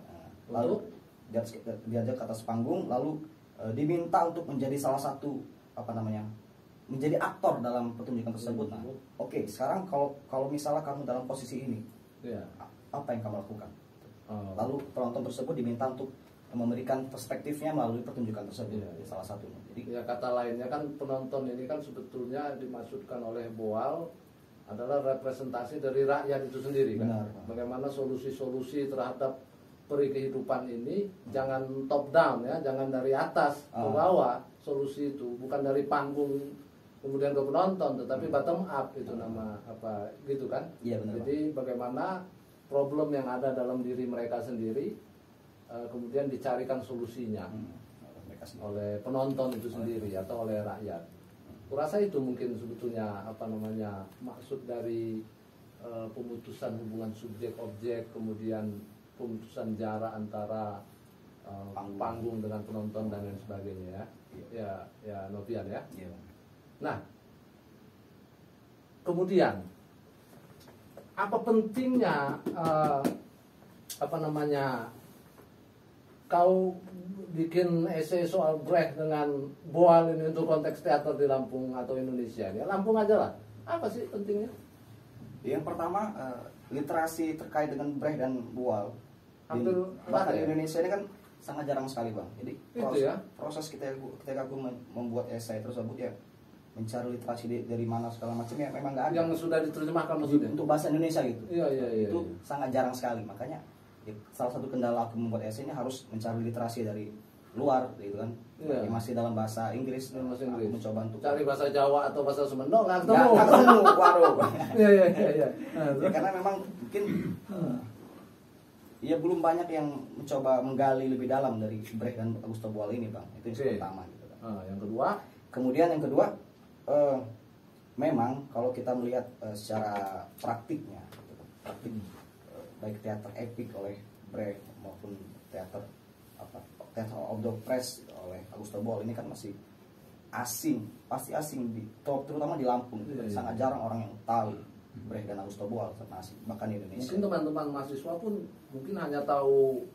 B: Lalu diajak ke atas panggung, lalu diminta untuk menjadi salah satu menjadi aktor dalam pertunjukan tersebut. Nah, oke, sekarang kalau misalnya kamu dalam posisi ini, apa yang kamu lakukan? Lalu penonton tersebut diminta untuk memberikan perspektifnya melalui pertunjukan tersebut. Salah satunya. Jadi
A: ya, kata lainnya kan penonton ini kan sebetulnya dimaksudkan oleh Boal adalah representasi dari rakyat itu sendiri kan.
B: Benar.
A: Bagaimana solusi-solusi terhadap peri kehidupan ini jangan top down ya, jangan dari atas ke bawah solusi itu, bukan dari panggung kemudian ke penonton, tetapi bottom up itu nama apa gitu kan.
B: Iya, benar.
A: Jadi bagaimana problem yang ada dalam diri mereka sendiri kemudian dicarikan solusinya oleh penonton itu sendiri atau oleh rakyat. Kurasa itu mungkin sebetulnya maksud dari pemutusan hubungan subjek objek, kemudian pemutusan jarak antara panggung dengan penonton dan lain sebagainya ya Novian ya. Nah, kemudian apa pentingnya kau bikin esai soal Brecht dengan Boal ini untuk konteks teater di Lampung atau Indonesia ini? Lampung aja lah. Apa sih pentingnya?
B: Yang pertama literasi terkait dengan Brecht dan Boal bahkan di Indonesia ini kan sangat jarang sekali Bang. Jadi proses ketika aku membuat esai tersebut ya mencari literasi dari mana segala macam ya memang nggak ada.
A: Yang sudah diterjemahkan maksudnya?
B: Untuk bahasa Indonesia gitu.
A: Iya.
B: Itu sangat jarang sekali. Makanya salah satu kendala aku membuat esai ini harus mencari literasi dari luar gitu kan. Masih dalam bahasa Inggris.
A: Aku
B: mencoba untuk
A: cari bahasa Jawa atau bahasa Sumendo nggak ketemu.
B: Nggak ketemu. Waduh.
A: Iya.
B: Ya, karena memang mungkin ya belum banyak yang mencoba menggali lebih dalam dari Brecht dan Agus Tebual ini Bang. Itu yang pertama gitu kan.
A: Yang kedua,
B: kemudian yang kedua memang kalau kita melihat secara praktiknya baik teater epik oleh Brecht maupun teater of the press oleh Agus Tebual ini kan masih pasti asing terutama di Lampung. Sangat jarang orang yang tahu Brecht dan Agus Tebual bahkan di Indonesia.
A: Mungkin teman-teman mahasiswa pun mungkin hanya tahu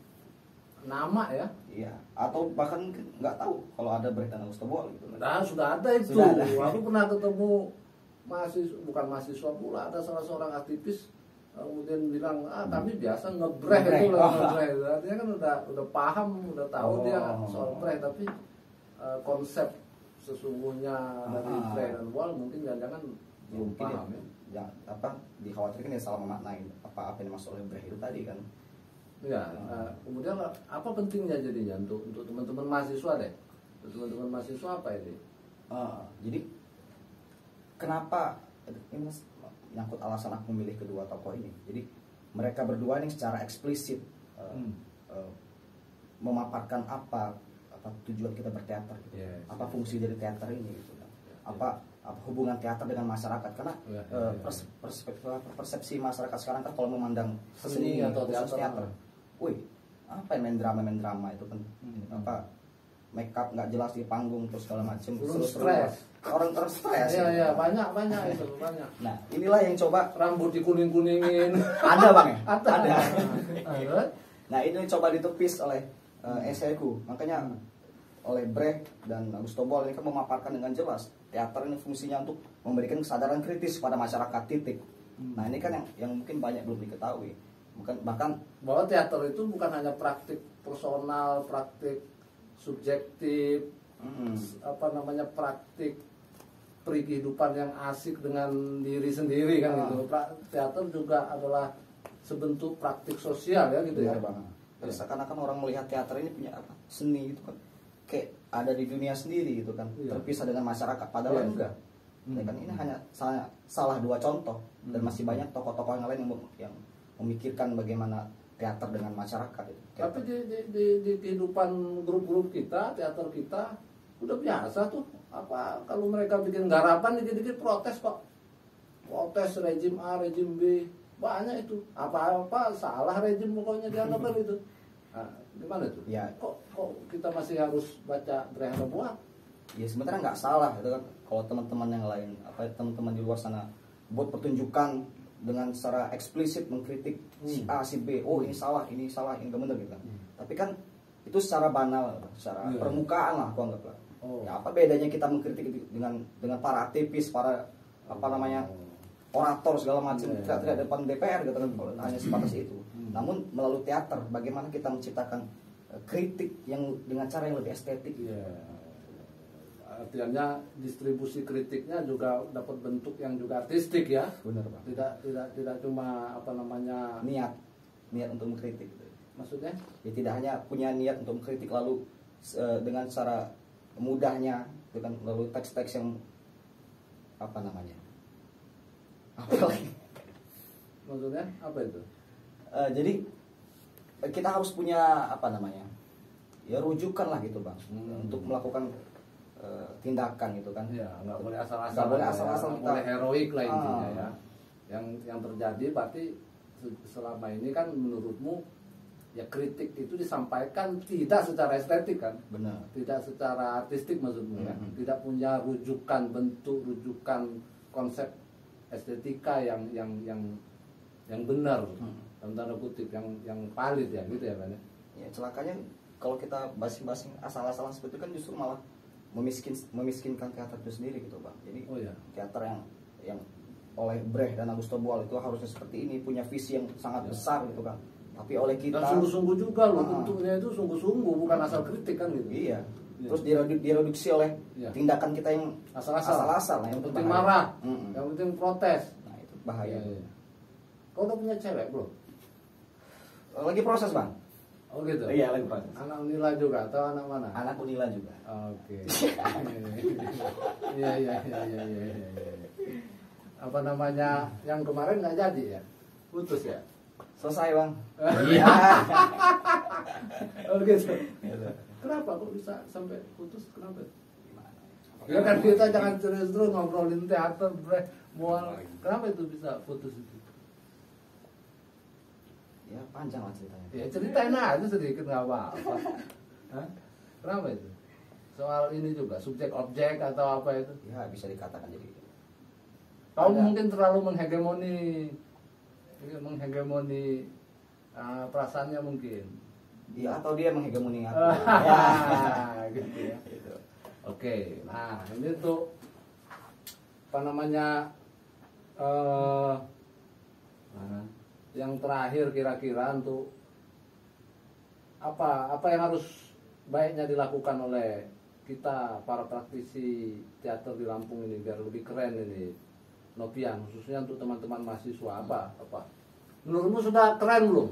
A: nama ya.
B: Iya, atau bahkan nggak tahu kalau ada Brecht dan Agus Tebual gitu.
A: Nah, sudah ada itu. Aku pernah ketemu bukan mahasiswa pula, ada salah seorang aktivis kemudian bilang kami biasa ngebreh
B: Ngebreh.
A: itu loh, ngebreh. Artinya kan udah paham, udah tahu dia soal breh, tapi konsep sesungguhnya dari breh dan wall mungkin jangan-jangan belum
B: mungkin
A: paham ya.
B: ya apa dikhawatirkan ya salah memaknai apa yang dimaksud oleh breh itu tadi kan.
A: Ya, kemudian apa pentingnya jadinya untuk teman-teman mahasiswa deh? Untuk teman-teman mahasiswa apa ini?
B: Jadi kenapa ini nyangkut alasan aku memilih kedua tokoh ini. Jadi mereka berdua ini secara eksplisit memaparkan apa tujuan kita berteater, gitu. Apa fungsi dari teater ini, gitu. Apa hubungan teater dengan masyarakat, karena persepsi masyarakat sekarang kan kalau memandang seni atau teater, wih apa yang main drama itu kan apa make up nggak jelas di panggung terus segala macam, orang stres.
A: Iya banyak itu banyak.
B: Nah inilah yang coba
A: rambut dikuning-kuningin.
B: Ada bang ya?
A: Ada.
B: Nah ini coba ditepis oleh esaiku, makanya oleh Brecht dan Augusto Boal ini kan memaparkan dengan jelas teater ini fungsinya untuk memberikan kesadaran kritis pada masyarakat, titik. Nah ini kan yang mungkin banyak belum diketahui, bahkan
A: bahwa teater itu bukan hanya praktik personal, praktik subjektif, praktik kehidupan yang asik dengan diri sendiri kan gitu. Teater juga adalah sebentuk praktik sosial ya gitu ya.
B: Seakan-akan orang melihat teater ini punya apa? Seni itu kan kayak ada di dunia sendiri gitu kan, terpisah dengan masyarakat, padahal enggak. Ya kan ini hanya salah dua contoh, dan masih banyak tokoh-tokoh yang lain yang memikirkan bagaimana teater dengan masyarakat itu.
A: Tapi di kehidupan grup-grup kita, teater kita udah biasa tuh, apa kalau mereka bikin garapan dikit-dikit protes kok. Protes rejim A, rejim B, banyak itu. Apa-apa salah rejim pokoknya dianggap itu. Nah, gimana tuh?
B: Ya.
A: Kok kita masih harus baca Brecht atau Boal?
B: Ya sebenarnya nggak salah itu kan, kalau teman-teman yang lain, teman-teman di luar sana buat pertunjukan dengan secara eksplisit mengkritik si A, si B, ini salah, ini nggak benar gitu kan. Tapi kan itu secara banal, secara permukaan lah aku anggap lah. Ya apa bedanya kita mengkritik dengan para aktivis, para orator segala macam, tidak depan DPR gitu kan, kalau hanya sebatas itu. Namun melalui teater bagaimana kita menciptakan kritik yang dengan cara yang lebih estetik.
A: Artinya distribusi kritiknya juga dapat bentuk yang juga artistik ya.
B: Benar Pak.
A: Tidak cuma
B: niat untuk mengkritik.
A: Maksudnya?
B: Ya tidak hanya punya niat untuk mengkritik lalu dengan cara mudahnya itu kan, lalu teks-teks yang apa lagi?
A: Maksudnya apa itu?
B: Jadi kita harus punya ya rujukan lah gitu bang, untuk melakukan tindakan gitu kan.
A: Ya nggak boleh asal-asal.
B: Nggak boleh asal-asal.
A: Nggak boleh heroik lah intinya ya. Yang terjadi berarti selama ini kan menurutmu ya kritik itu disampaikan tidak secara estetik kan?
B: Benar.
A: Tidak secara artistik maksudmu ya. Tidak punya rujukan bentuk, rujukan konsep estetika yang benar, dalam tanda kutip yang valid ya gitu ya Pak.
B: Ya celakanya kalau kita basing-basing asal-asalan seperti itu kan justru malah memiskinkan teater itu sendiri gitu Bang. Jadi teater yang oleh Brecht dan Augusto Boal itu harusnya seperti ini, punya visi yang sangat besar gitu kan. Tapi oleh kita
A: dan sungguh-sungguh juga loh, bentuknya itu sungguh-sungguh, bukan asal kritik kan gitu.
B: Iya. Terus direduksi oleh tindakan kita yang asal-asal.
A: Yang penting marah, yang penting protes.
B: Nah itu bahaya.
A: Kau udah punya cewek belum?
B: Lagi proses Bang.
A: Oh gitu?
B: Iya lagi proses.
A: Anak Unila juga atau anak mana?
B: Anak Unila juga.
A: Oke. Iya. Apa namanya, yang kemarin nggak jadi ya? Putus ya?
B: Selesai Bang.
A: Iya. Oh gitu. Kenapa kok bisa sampai putus? Kenapa? Ya kan kita jangan terus-terus ngobrolin teater, Brecht, Boal. Kenapa itu bisa putus itu?
B: Ya panjang lah ceritanya.
A: Ya ceritain aja sedikit nggak apa-apa. Kenapa itu? Soal ini juga subjek objek atau apa itu?
B: Ya bisa dikatakan jadi.
A: Kau mungkin terlalu menghegemoni perasaannya mungkin.
B: Iya atau dia menghegemoni aku.
A: Gitu ya. Gitu. Oke, nah ini tuh apa namanya yang terakhir kira-kira untuk apa yang harus baiknya dilakukan oleh kita para praktisi teater di Lampung ini biar lebih keren ini, Nopian, khususnya untuk teman-teman mahasiswa, apa menurutmu sudah keren belum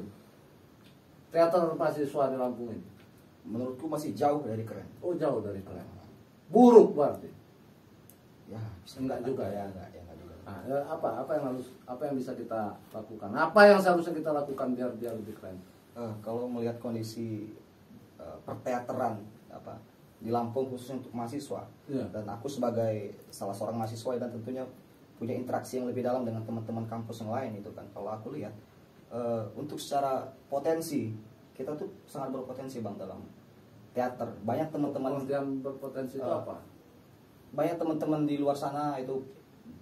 A: teater mahasiswa di Lampung ini?
B: Menurutku masih jauh dari keren.
A: Oh, jauh dari keren. Buruk berarti?
B: Ya,
A: Enggak juga ya.
B: Enggak juga.
A: Nah, apa yang bisa kita lakukan? Apa yang seharusnya kita lakukan biar lebih keren?
B: Kalau melihat kondisi perteateran di Lampung khususnya untuk mahasiswa, dan aku sebagai salah seorang mahasiswa dan tentunya punya interaksi yang lebih dalam dengan teman-teman kampus yang lain itu kan, kalau aku lihat untuk secara potensi kita tuh sangat berpotensi Bang dalam teater. Banyak teman-teman
A: yang berpotensi itu apa?
B: Banyak teman-teman di luar sana itu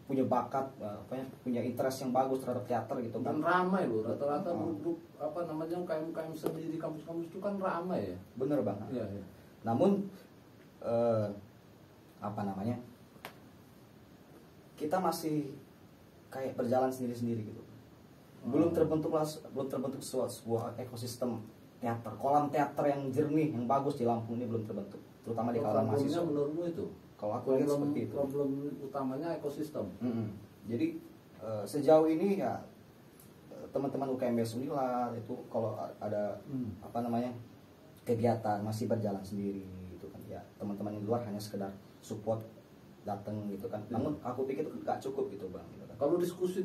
B: punya bakat, punya interest yang bagus terhadap teater gitu kan.
A: Dan ramai loh, rata-rata grup UKM sendiri di kampus-kampus itu kan ramai ya.
B: Bener Bang.
A: Iya.
B: Namun kita masih kayak berjalan sendiri-sendiri gitu. Belum terbentuk sebuah ekosistem teater, kolam teater yang jernih, yang bagus di Lampung ini belum terbentuk, terutama di kalangan mahasiswa.
A: Menurutmu itu?
B: Kalau aku lihat seperti itu.
A: Problem utamanya ekosistem.
B: Jadi sejauh ini ya teman-teman UKMBS Unila itu kalau ada kegiatan masih berjalan sendiri gitu kan. Ya teman-teman di luar hanya sekedar support datang gitu kan. Namun aku pikir itu gak cukup gitu Bang. Gitu kan.
A: Kalau diskusi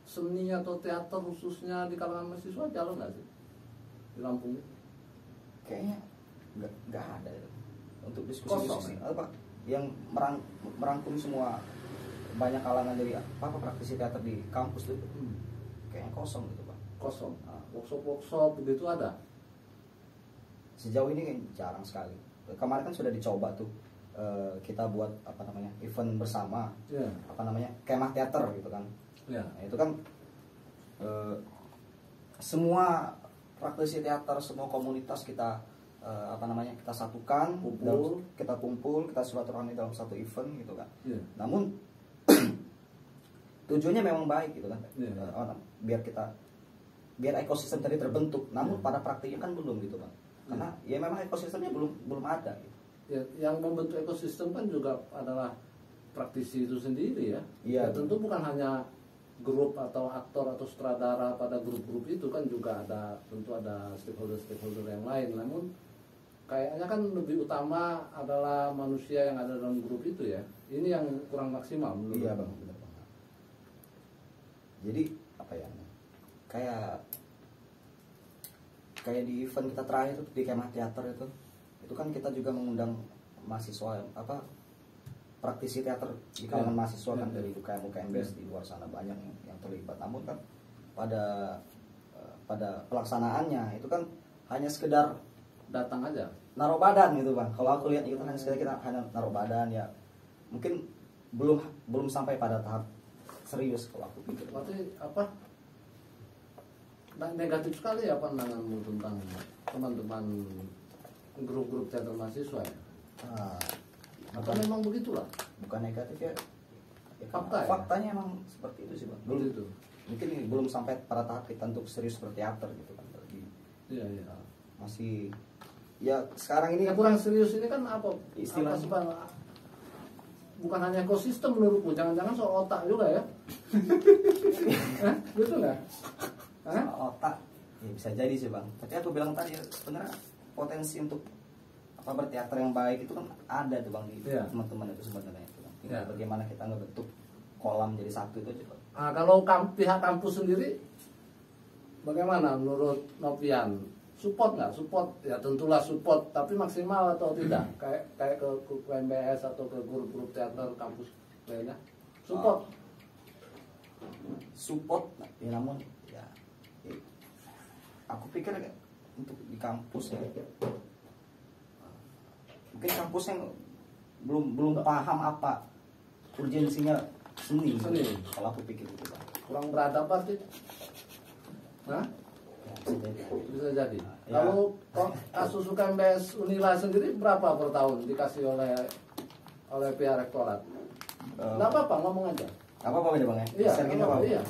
A: seni atau teater khususnya di kalangan mahasiswa jalan nggak sih di Lampung?
B: Kayaknya nggak ada ya. Untuk diskusi apa yang merangkum semua banyak kalangan dari praktisi teater di kampus itu kayaknya kosong gitu Pak.
A: Kosong. Workshop begitu ada?
B: Sejauh ini kan jarang sekali. Kemarin kan sudah dicoba tuh kita buat event bersama, kemah teater gitu kan. Nah, itu kan semua praktisi teater, semua komunitas kita kita satukan, kita kumpul, kita silaturahmi dalam satu event gitu kan. Namun tujuannya memang baik gitu kan. Biar ekosistem tadi terbentuk. Namun pada praktiknya kan belum gitu Bang. Karena ya memang ekosistemnya belum ada gitu.
A: Ya, yang membentuk ekosistem kan juga adalah praktisi itu sendiri ya. Ya tentu bukan hanya grup atau aktor atau sutradara pada grup-grup itu kan juga tentu ada stakeholder yang lain. Namun kayaknya kan lebih utama adalah manusia yang ada dalam grup itu ya. Ini yang kurang maksimal menurut.
B: Iya Bang, benar Bang. Jadi kayak di event kita terakhir itu di kemah teater itu kan kita juga mengundang mahasiswa praktisi teater di kalangan mahasiswa kan dari UKM-UKMBS di luar sana banyak yang terlibat. Namun kan pada pelaksanaannya itu kan hanya sekedar
A: datang aja,
B: naruh badan gitu Bang. Kalau aku lihat itu hanya sekedar kita hanya naruh badan ya. Mungkin belum sampai pada tahap serius kalau aku pikir.
A: Berarti negatif sekali ya pandanganmu tentang teman-teman grup-grup teater mahasiswa ya? Atau memang begitulah?
B: Bukan negatif ya faktanya emang seperti itu sih Bang. Mungkin belum sampai pada tahap kita untuk serius berteater gitu kan.
A: Iya.
B: Masih ya sekarang ini
A: yang kurang serius ini kan apa
B: istilahnya?
A: Bukan hanya ekosistem menurutku, jangan-jangan soal otak juga ya? Betul nggak?
B: Soal otak ya bisa jadi sih Bang. Tapi aku bilang tadi sebenarnya potensi untuk berteater yang baik itu kan ada tuh Bang di teman-teman itu sebenarnya itu Bang. Bagaimana kita ngebentuk kolam jadi satu itu aja Bang.
A: Nah, kalau pihak kampus sendiri bagaimana menurut Nopian? Support nggak? Support ya tentulah support, tapi maksimal atau tidak? Kayak ke UKMBS atau ke grup-grup teater kampus lainnya?
B: Support ya, namun ya aku pikir untuk di kampus ya mungkin kampus yang belum paham apa urgensinya seni. Kalau aku pikir itu Bang.
A: Kurang beradab pasti. Hah? Bisa jadi.
B: Ya.
A: Kalau kasus UKMBS Unila sendiri berapa per tahun dikasih oleh pihak rektorat? Nggak apa-apa, ngomong aja.
B: Apa-apa Bang ya?
A: Iya.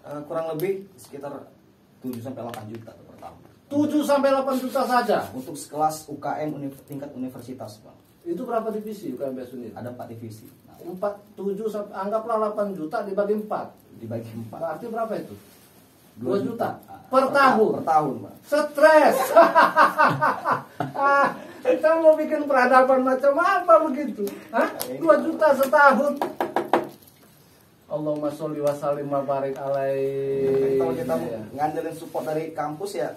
B: Kurang lebih sekitar 7 sampai 8 juta per tahun.
A: 7 sampai 8 juta saja.
B: Untuk sekelas UKM tingkat universitas, Bang.
A: Itu berapa divisi UKM Sunil?
B: Ada 4 divisi. Nah,
A: 7 anggaplah 8 juta dibagi 4.
B: dibagi 4.
A: Berarti berapa itu?
B: 2
A: 2 juta
B: per
A: per tahun.
B: Per tahun, Bang.
A: Stres. Kita mau bikin peradaban macam apa begitu? Hah? 2 juta setahun. Allahumma sholli wa sallim wa barik alaihi.
B: Kalau kita ngandelin support dari kampus ya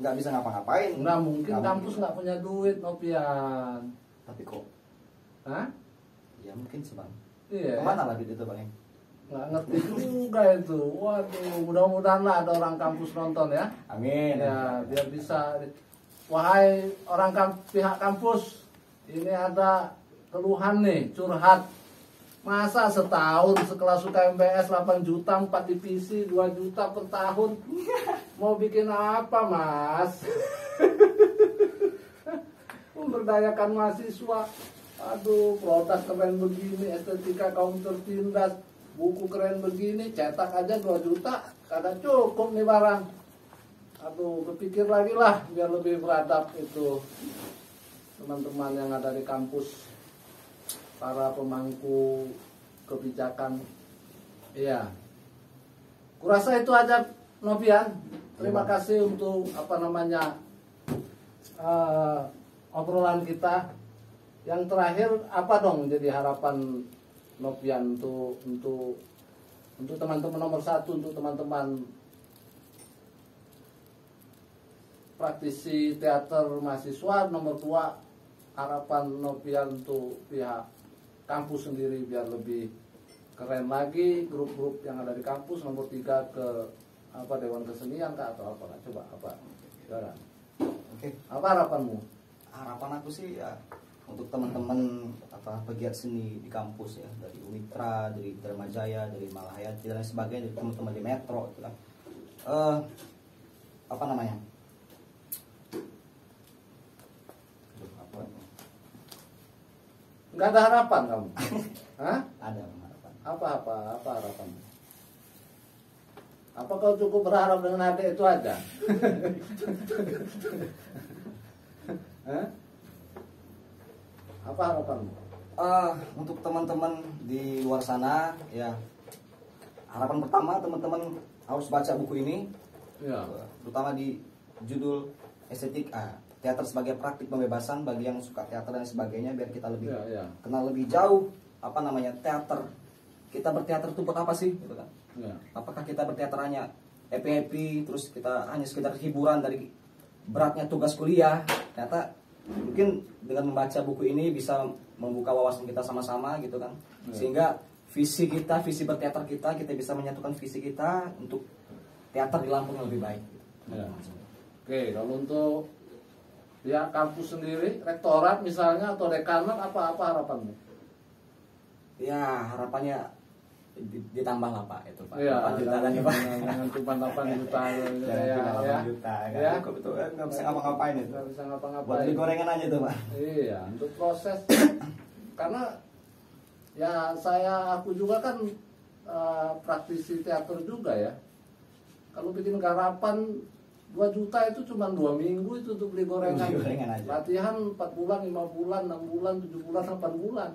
B: nggak bisa ngapa-ngapain.
A: Nggak mungkin kampus nggak punya duit, Nopian.
B: Tapi kok?
A: Hah?
B: Ya mungkin sih, Bang.
A: Iya.
B: Kemana lagi itu, Bang?
A: Nggak ngerti juga itu. Waduh, mudah-mudahan lah ada orang kampus nonton ya.
B: Amin.
A: Ya, biar bisa. Wahai orang pihak kampus, ini ada keluhan nih, curhat. Masa setahun sekelas UKMBS 8 juta, 4 divisi, 2 juta per tahun. Mau bikin apa, Mas? Memberdayakan mahasiswa. Aduh, produk keren begini, estetika kaum tertindas, buku keren begini, cetak aja 2 juta, kagak cukup nih barang. Aduh, kepikir lagi lah biar lebih beradab itu teman-teman yang ada di kampus, para pemangku kebijakan. Iya. Kurasa itu aja, Novian. Terima kasih untuk obrolan kita. Yang terakhir apa dong jadi harapan Novian untuk teman-teman nomor 1, untuk teman-teman praktisi teater mahasiswa, nomor 2 harapan Novian untuk pihak kampus sendiri biar lebih keren lagi grup-grup yang ada di kampus, nomor 3 ke Dewan Kesenian kah atau apa? Coba apa? Sekarang.
B: Oke.
A: Apa harapanmu?
B: Harapan aku sih ya untuk teman-teman pegiat seni di kampus ya, dari Unitra, dari Dharma Jaya, dari Malahayati dan lain sebagainya, dari teman-teman di Metro gitu kan. Apa namanya?
A: Nggak ada harapan kamu? Hah?
B: Ada harapan.
A: Apa harapanmu? Apa kau cukup berharap dengan adik itu aja? Hah? Apa harapanmu?
B: Untuk teman-teman di luar sana ya, harapan pertama teman-teman harus baca buku ini
A: Ya.
B: terutama di judul estetik teater sebagai praktik pembebasan bagi yang suka teater dan sebagainya, biar kita lebih kenal lebih jauh teater. Kita berteater itu buat apa sih gitu kan?
A: Ya.
B: Apakah kita berteater hanya happy terus kita hanya sekedar hiburan dari beratnya tugas kuliah? Ternyata mungkin dengan membaca buku ini bisa membuka wawasan kita sama-sama gitu kan. Sehingga visi berteater kita bisa menyatukan visi kita untuk teater di Lampung yang lebih baik.
A: Ya. Oke, kalau untuk pihak kampus sendiri, rektorat misalnya atau dekanat, apa harapanmu?
B: Ya, harapannya ditambah lah Pak, itu Pak.
A: Iya,
B: 8 juta tadi Pak.
A: Jangan cuma 8 juta
B: Jangan 8 juta kan.
A: Ya.
B: Cukup itu nggak bisa ngapa-ngapain itu.
A: Nggak bisa
B: Buat
A: ngapa-ngapain.
B: beli gorengan aja tuh Pak.
A: Iya, untuk proses. Karena ya aku juga kan praktisi teater juga ya. Kalau bikin garapan 2 juta itu cuma 2 minggu itu untuk beli gorengan.
B: Beli gorengan aja.
A: Latihan 4 bulan, 5 bulan, 6 bulan, 7 bulan, 8 bulan.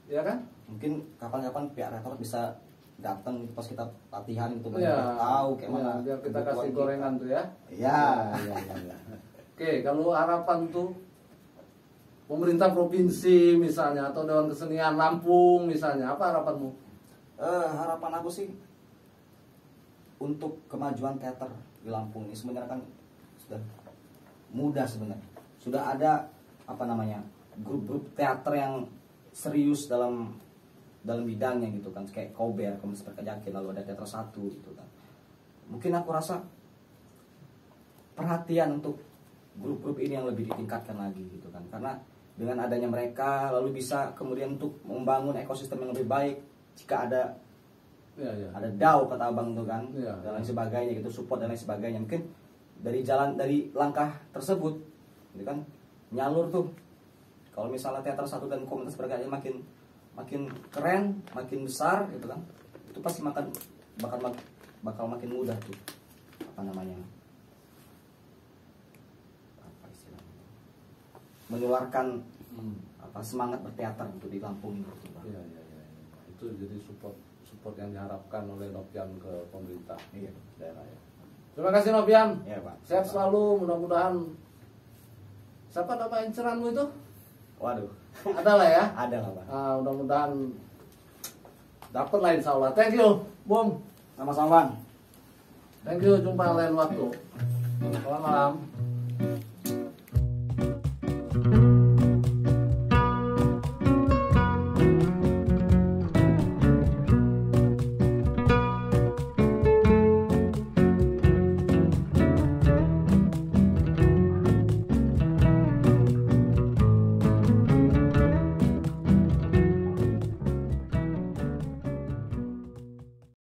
A: Ya kan?
B: Mungkin kapan-kapan pihak rektorat bisa datang pas kita latihan itu
A: Ya,
B: tahu kayak mana.
A: biar kita kasih gorengan tuh ya.
B: Iya.
A: Ya. Oke, kalau harapan tuh pemerintah provinsi misalnya atau Dewan Kesenian Lampung misalnya, apa harapanmu?
B: Harapan aku sih untuk kemajuan teater di Lampung ini sebenarnya kan sudah mudah sebenarnya. Sudah ada grup-grup teater yang serius dalam bidangnya gitu kan, kayak Kober, Komunitas Perkajakin, lalu ada Teater 1 gitu kan. Mungkin aku rasa perhatian untuk grup-grup ini yang lebih ditingkatkan lagi gitu kan, karena dengan adanya mereka lalu bisa kemudian untuk membangun ekosistem yang lebih baik. Jika ada DAO kata abang tuh kan, dan lain sebagainya gitu, support dan lain sebagainya, mungkin dari langkah tersebut gitu kan, nyalur tuh. Kalau misalnya Teater 1 dan Komunitas Perkajakin makin keren, makin besar gitu kan, itu pasti bakal bakal makin mudah tuh apa namanya, apa istilahnya, menularkan apa semangat berteater untuk di Lampung ini gitu, Pak.
A: Iya, iya, iya. Itu jadi support yang diharapkan oleh Nopian ke pemerintah daerah ya. Terima kasih Nopian.
B: Iya, Pak.
A: Sehat selalu, mudah-mudahan. Siapa nama inceranmu itu?
B: Waduh,
A: Ada lah ya.
B: ada lah, Pak.
A: Mudah-mudahan dapat lah insya Allah. Thank you, Bung.
B: Sama-sama, Bang.
A: Thank you, jumpa lain waktu. Selamat malam.